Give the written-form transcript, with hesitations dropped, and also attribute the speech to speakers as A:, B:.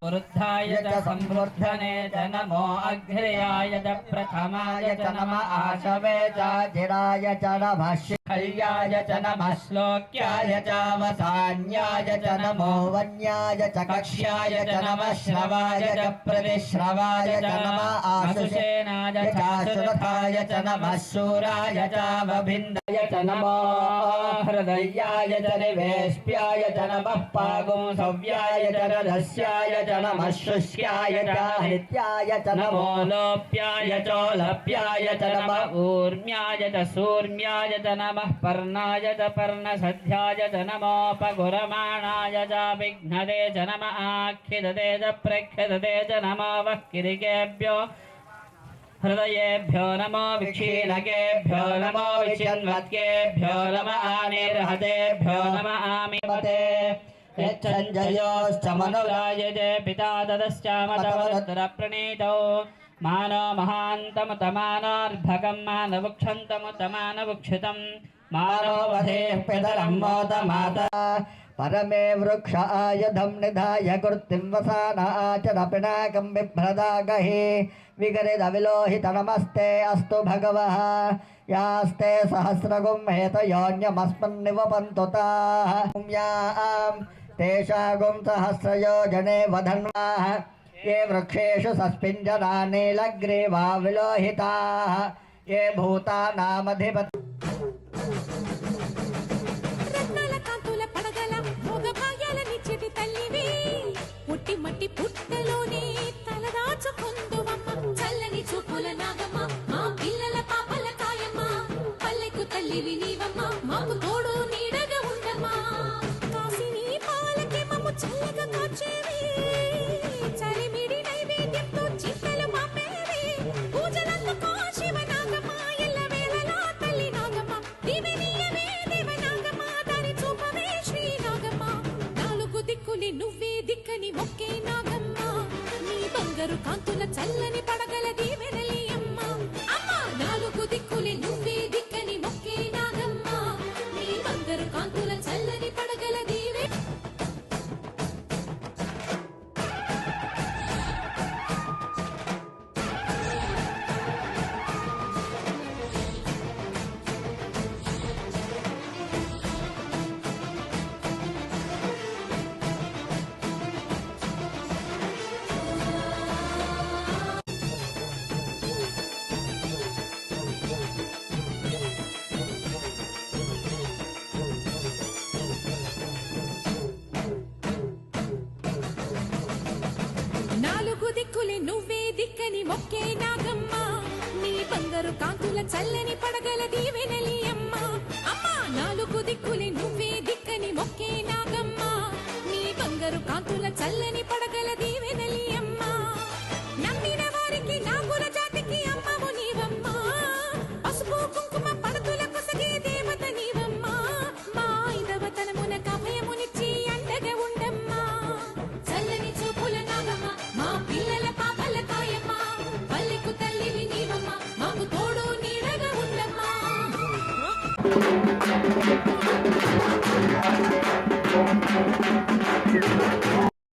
A: वृद्धाय च संवर्धने च नमो अग्र्याय च प्रथमाय च नमः आशवे च चिराय च नमः शिखर्याय च नमः श्लोक्याय च वसान्याय च नमो वन्याय च कक्ष्याय च नमः श्रवाय च प्रतिश्रवाय च नमः आशुषेणाय च सुरथाय च नमः शूराय च वभिन्दाय च नमो हृदयाय च निवेश्याय च नमः पागुंसव्याय च रथस्याय च नमः शुष्याय च हृत्याय च नमो लोप्याय चोलप्याय च नमः ऊर्म्याय च सूर्म्याय च नमः पर्णाय च पर्णसध्याय च नमोपगुरमाणाय च विघ्नदे च नमः आख्यदते च प्रख्यदते च नमो वक्किरिकेभ्यो हृदयेभ्यो नमो विक्षीणकेभ्यो नमो विचिन्वत्केभ्यो नमः आनिर्हतेभ्यो नमः आमिपते यच्छञ्जयोश्च मनुरायते पिता तदश्चामतवरुद्रप्रणीतौ मानो महान्तमुतमानोर्भगं मानवुक्षन्तमुतमानवुक्षितं मानो वधेः पितरं मोदमाता परमे वृक्ष आयुधं निधाय कृत्तिं वसानाचरपिनाकं बिभ्रदागहि विगरिदविलोहितनमस्ते अस्तु भगवः यास्ते सहस्रगुं हेतयोन्यमस्मन्निवपन्तु ताः तेषागुं सहस्रयोजने वधन्वाः ये वृक्षेषु सस्पिञ्जरा नीलग्रीवा विलोहिताः ये भूतानामधिपति
B: మట్టి పుట్టలోనే తలదాచుకుందువమ్మ చల్లని చూపుల నాగమ్మ మా పిల్లల పాపల కాయమ్మ పల్లెకు తల్లివి నీవమ్మ మాకు తోడు నీడగా ఉండమ్మా కాసిని పాలకి మమ్ము చల్లగా కాచేవి చలిమిడి నైవేద్యంతో చింతలు మాపేవి పూజలందుకో శివ నాగమ్మ ఎల్ల వేళలా తల్లి నాగమ్మ దివినీయవే దేవ నాగమ్మ దారి చూపవే శ్రీ నాగమ్మ నాలుగు దిక్కులి నువ్వే దిక్కని మొక్కే నాగమ్మ నీ బంగారు కాంతుల చల్లని పడగల దీవెనలి అమ్మ అమ్మ నాలుగు దిక్కులి నువ్వే దిక్కని మొక్కే నాగమ్మ నీ బంగారు కాంతుల చల్లని పడగల దీవె దిక్కులే నువ్వే దిక్కని మొక్కే నాగమ్మ నీ బంగారు కాంతుల చల్లని పడగల దీవెనలి అమ్మ అమ్మ నాలుగు దిక్కులే నువ్వే దిక్కని మొక్కే నాగమ్మ నీ బంగారు కాంతుల చల్లని పడగల దీవెనలి అమ్మ నమ్మిన వారికి నాగుల జాతికి అమ్మవు నీవమ్మ పసుపు కుంకుమ పడతుల కొసగే దేవత నీవమ్మ మా ఐదవతనమున కభయమునిచ్చి అండగా ఉండమ్మా చల్లని చూపుల నాగమ్మ మా పిల్లల పాపల కాయమ్మ పల్లెకు తల్లివి నీవమ్మ మాకు తోడు నీడగా ఉండమ్మా